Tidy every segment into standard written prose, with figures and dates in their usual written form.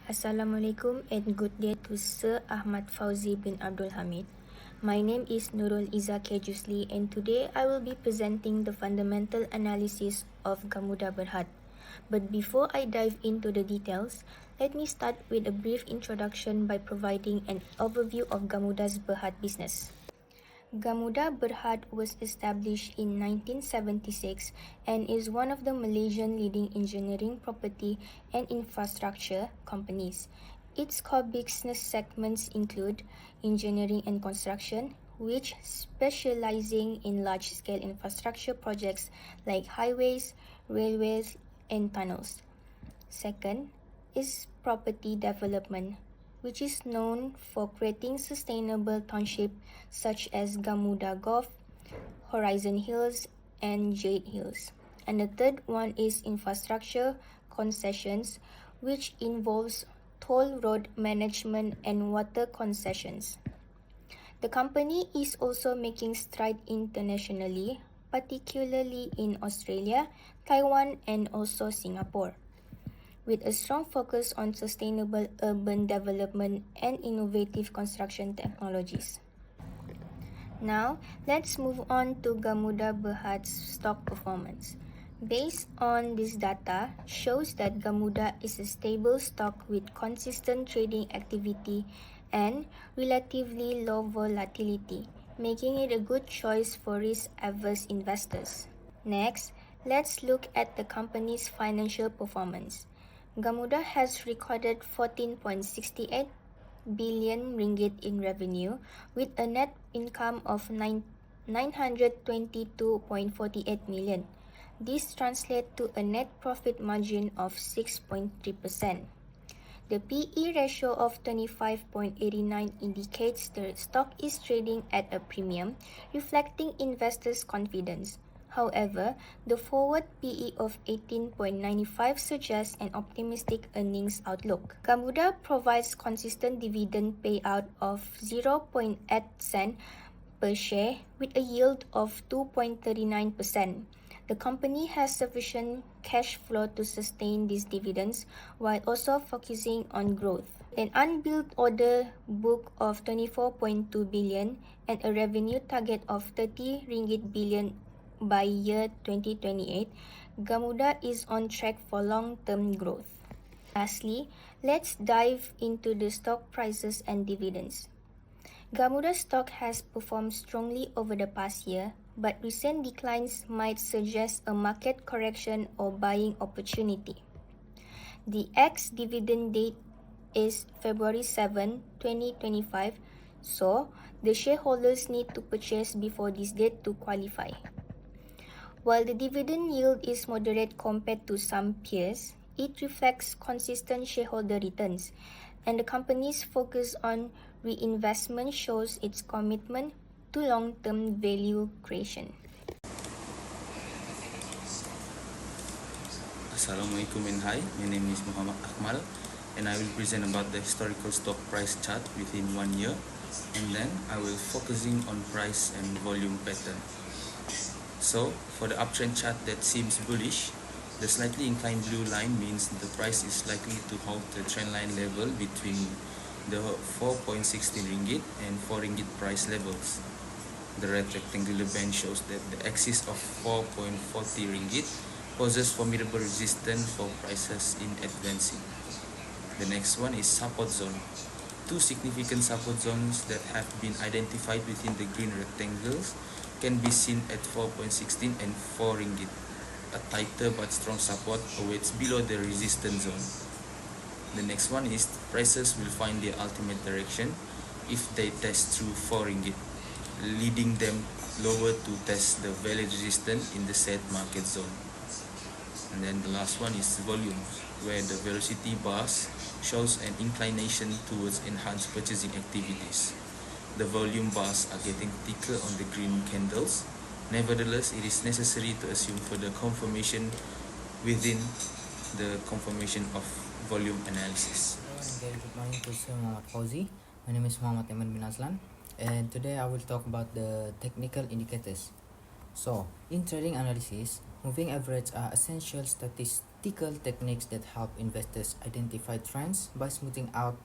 Assalamualaikum and good day to Sir Ahmad Fauzi bin Abdul Hamid. My name is Nurul Iza Kejusli and today I will be presenting the fundamental analysis of Gamuda Berhad. But before I dive into the details, let me start with a brief introduction by providing an overview of Gamuda's Berhad business. Gamuda Berhad was established in 1976 and is one of the Malaysian leading engineering, property and infrastructure companies. Its core business segments include engineering and construction, which specializing in large-scale infrastructure projects like highways, railways, and tunnels. Second is property development, which is known for creating sustainable township such as Gamuda Golf, Horizon Hills, and Jade Hills. And the third one is infrastructure concessions, which involves toll road management and water concessions. The company is also making strides internationally, particularly in Australia, Taiwan, and also Singapore, with a strong focus on sustainable urban development and innovative construction technologies. Now, let's move on to Gamuda Berhad's stock performance. Based on this data, shows that Gamuda is a stable stock with consistent trading activity and relatively low volatility, making it a good choice for risk-averse investors. Next, let's look at the company's financial performance. Gamuda has recorded 14.68 billion ringgit in revenue with a net income of 922.48 million. This translates to a net profit margin of 6.3%. The PE ratio of 25.89 indicates the stock is trading at a premium, reflecting investors' confidence. However, the forward PE of 18.95 suggests an optimistic earnings outlook. Gamuda provides consistent dividend payout of 0.8 cent per share with a yield of 2.39%. The company has sufficient cash flow to sustain these dividends while also focusing on growth. An unbilled order book of 24.2 billion and a revenue target of 30 ringgit billion by year 2028, Gamuda is on track for long-term growth. Lastly, let's dive into the stock prices and dividends. Gamuda stock has performed strongly over the past year, but recent declines might suggest a market correction or buying opportunity. The ex-dividend date is February 7, 2025, so the shareholders need to purchase before this date to qualify. While the dividend yield is moderate compared to some peers, it reflects consistent shareholder returns, and the company's focus on reinvestment shows its commitment to long-term value creation. Assalamualaikum and hi, my name is Muhammad Akmal and I will present about the historical stock price chart within 1 year, and then I will focusing on price and volume pattern. So for the uptrend chart that seems bullish, the slightly inclined blue line means the price is likely to hold the trend line level between the 4.16 ringgit and 4 ringgit price levels. The red rectangular band shows that the axis of 4.40 ringgit poses formidable resistance for prices in advancing. The next one is support zone. Two significant support zones that have been identified within the green rectangles can be seen at 4.16 and 4 ringgit. A tighter but strong support awaits below the resistance zone. The next one is prices will find their ultimate direction if they test through 4 ringgit, leading them lower to test the valid resistance in the said market zone. And then the last one is volume, where the velocity bars shows an inclination towards enhanced purchasing activities. The volume bars are getting thicker on the green candles. Nevertheless, it is necessary to assume further confirmation within the confirmation of volume analysis. Hello and very good morning to Sir Muhammad Fauzi. My name is Muhammad Ahmad bin Aslan, and today I will talk about the technical indicators. So, in trading analysis, moving average are essential tactical techniques that help investors identify trends by smoothing out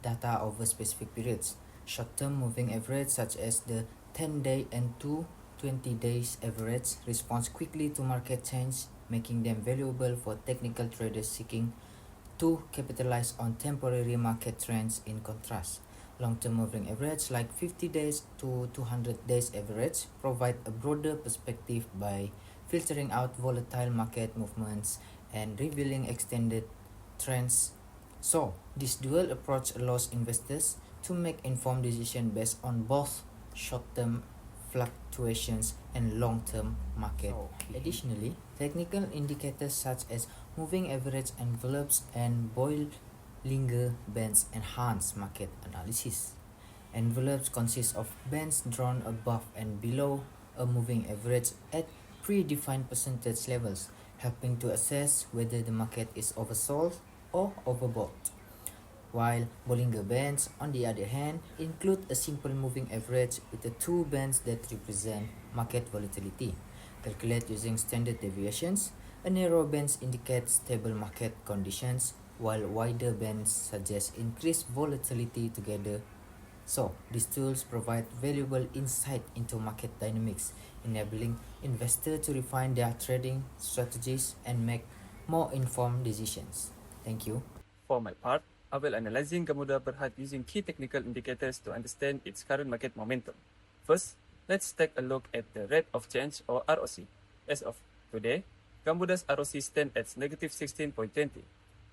data over specific periods. Short-term moving average such as the 10-day and 220 days average responds quickly to market change, making them valuable for technical traders seeking to capitalize on temporary market trends. In contrast, long-term moving average like 50 days to 200 days average provide a broader perspective by filtering out volatile market movements and revealing extended trends. So, this dual approach allows investors to make informed decisions based on both short-term fluctuations and long-term market. Additionally, technical indicators such as moving average envelopes and Bollinger Bands enhance market analysis. Envelopes consist of bands drawn above and below a moving average at predefined percentage levels, helping to assess whether the market is oversold or overbought. While Bollinger Bands, on the other hand, include a simple moving average with the two bands that represent market volatility. Calculate using standard deviations. A narrow band indicates stable market conditions, while wider bands suggest increased volatility together. So, these tools provide valuable insight into market dynamics, enabling investors to refine their trading strategies and make more informed decisions. Thank you. For my part, I will analyzing Gamuda Berhad using key technical indicators to understand its current market momentum. First, let's take a look at the rate of change or ROC. As of today, Gamuda's ROC stands at negative 16.20,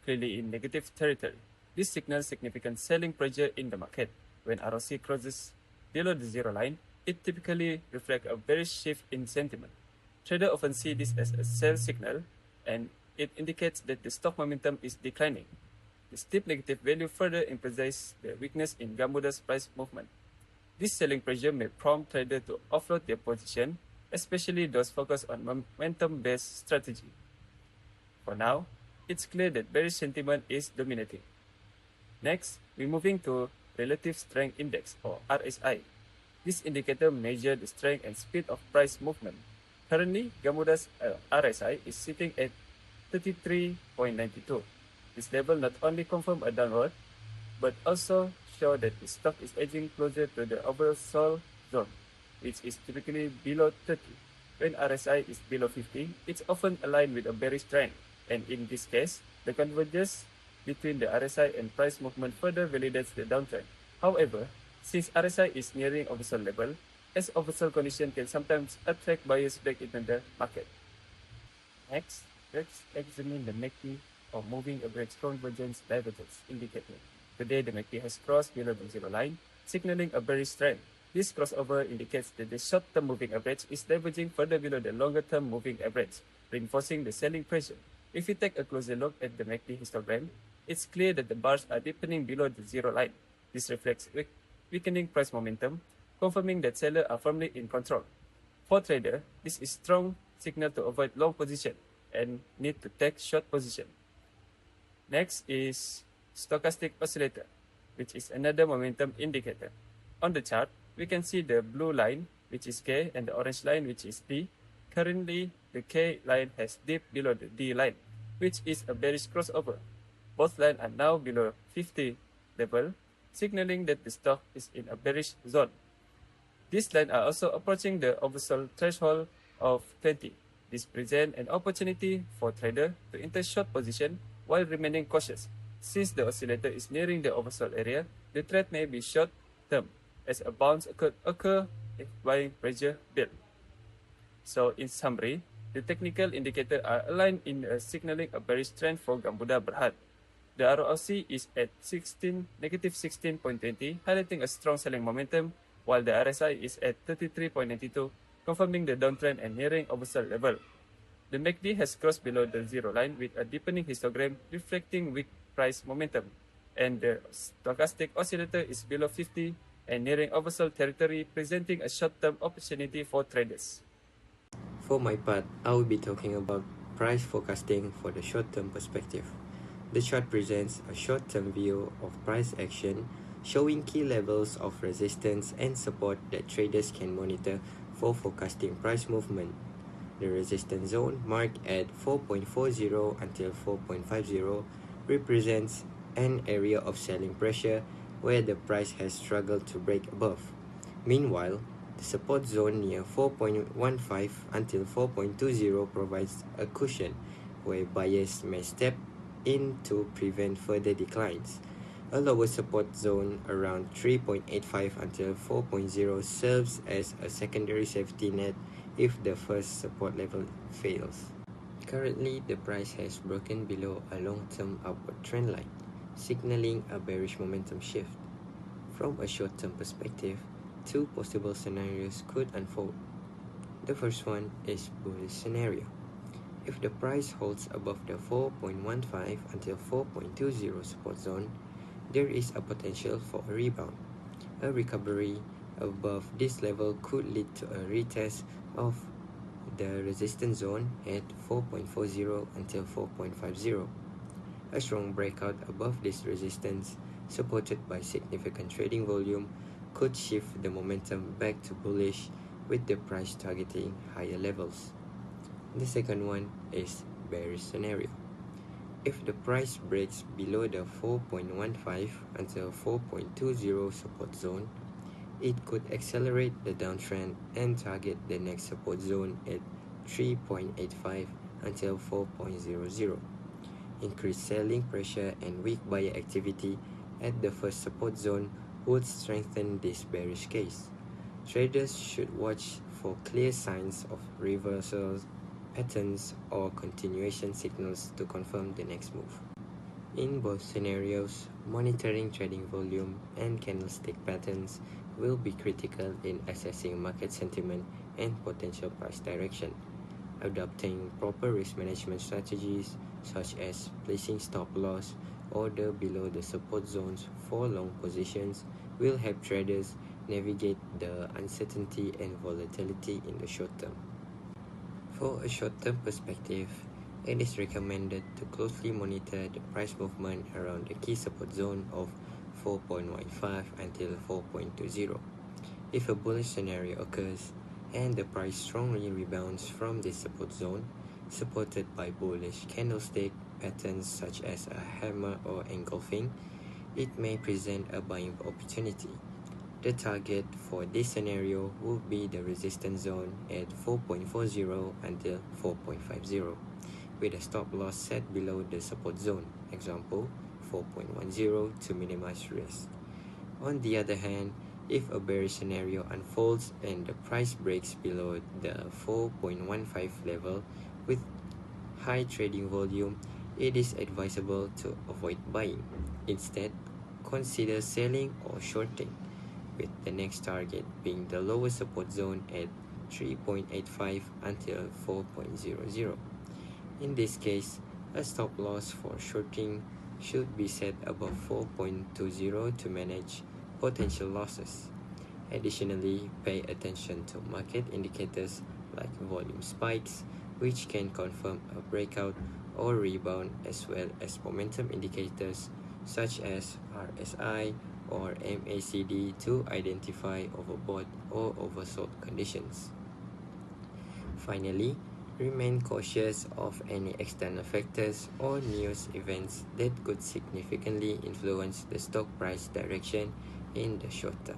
clearly in negative territory. This signals significant selling pressure in the market. When ROC crosses below the zero line, it typically reflects a bearish shift in sentiment. Traders often see this as a sell signal, and it indicates that the stock momentum is declining. The steep negative value further emphasizes the weakness in Gamuda's price movement. This selling pressure may prompt traders to offload their position, especially those focused on momentum-based strategy. For now, it's clear that bearish sentiment is dominating. Next, we're moving to Relative Strength Index or RSI. This indicator measures the strength and speed of price movement. Currently, Gamuda's RSI is sitting at 33.92. This level not only confirms a downward, but also shows that the stock is edging closer to the oversold zone, which is typically below 30. When RSI is below 50, it's often aligned with a bearish trend, and in this case, the convergence between the RSI and price movement further validates the downtrend. However, since RSI is nearing oversold level, as oversold condition can sometimes attract buyers back into the market. Next, let's examine the MACD or Moving Average Convergence Divergence indicator. Today, the MACD has crossed below the zero line, signaling a bearish trend. This crossover indicates that the short-term moving average is diverging further below the longer-term moving average, reinforcing the selling pressure. If we take a closer look at the MACD histogram, it's clear that the bars are deepening below the zero line. This reflects weakening price momentum, confirming that sellers are firmly in control. For traders, this is strong signal to avoid long position and need to take short position. Next is stochastic oscillator, which is another momentum indicator. On the chart, we can see the blue line, which is K, and the orange line, which is D. Currently, the K line has dipped below the D line, which is a bearish crossover. Both lines are now below 50 level, signaling that the stock is in a bearish zone. These lines are also approaching the oversold threshold of 20. This presents an opportunity for traders to enter short position while remaining cautious. Since the oscillator is nearing the oversold area, the trade may be short-term, as a bounce occur if buying pressure builds. So, in summary, the technical indicators are aligned in signaling a bearish trend for Gamuda Berhad. The ROC is at negative 16.20, highlighting a strong selling momentum, while the RSI is at 33.92, confirming the downtrend and nearing oversold level. The MACD has crossed below the zero line with a deepening histogram reflecting weak price momentum, and the stochastic oscillator is below 50 and nearing oversold territory, presenting a short-term opportunity for traders. For my part, I will be talking about price forecasting for the short-term perspective. The chart presents a short-term view of price action, showing key levels of resistance and support that traders can monitor for forecasting price movement. The resistance zone marked at 4.40 until 4.50 represents an area of selling pressure where the price has struggled to break above. Meanwhile, the support zone near 4.15 until 4.20 provides a cushion where buyers may step in to prevent further declines. A lower support zone around 3.85 until 4.0 serves as a secondary safety net if the first support level fails. Currently, the price has broken below a long-term upward trend line, signaling a bearish momentum shift. From a short-term perspective, two possible scenarios could unfold. The first one is bullish scenario. If the price holds above the 4.15 until 4.20 support zone, there is a potential for a rebound. A recovery above this level could lead to a retest of the resistance zone at 4.40 until 4.50. A strong breakout above this resistance, supported by significant trading volume, could shift the momentum back to bullish with the price targeting higher levels. The second one is bearish scenario. If the price breaks below the 4.15 until 4.20 support zone, it could accelerate the downtrend and target the next support zone at 3.85 until 4.00. Increased selling pressure and weak buyer activity at the first support zone would strengthen this bearish case. Traders should watch for clear signs of reversals, patterns, or continuation signals to confirm the next move. In both scenarios, monitoring trading volume and candlestick patterns will be critical in assessing market sentiment and potential price direction. Adopting proper risk management strategies, such as placing stop loss order below the support zones for long positions, will help traders navigate the uncertainty and volatility in the short term. For a short-term perspective, it is recommended to closely monitor the price movement around the key support zone of 4.15 until 4.20. If a bullish scenario occurs and the price strongly rebounds from this support zone, supported by bullish candlestick patterns such as a hammer or engulfing, it may present a buying opportunity. The target for this scenario would be the resistance zone at 4.40 until 4.50, with a stop loss set below the support zone, example 4.10, to minimize risk. On the other hand, if a bearish scenario unfolds and the price breaks below the 4.15 level with high trading volume, it is advisable to avoid buying. Instead, consider selling or shorting, with the next target being the lower support zone at 3.85 until 4.00. In this case, a stop loss for shorting should be set above 4.20 to manage potential losses. Additionally, pay attention to market indicators like volume spikes, which can confirm a breakout or rebound, as well as momentum indicators such as RSI or MACD to identify overbought or oversold conditions. Finally, remain cautious of any external factors or news events that could significantly influence the stock price direction in the short term.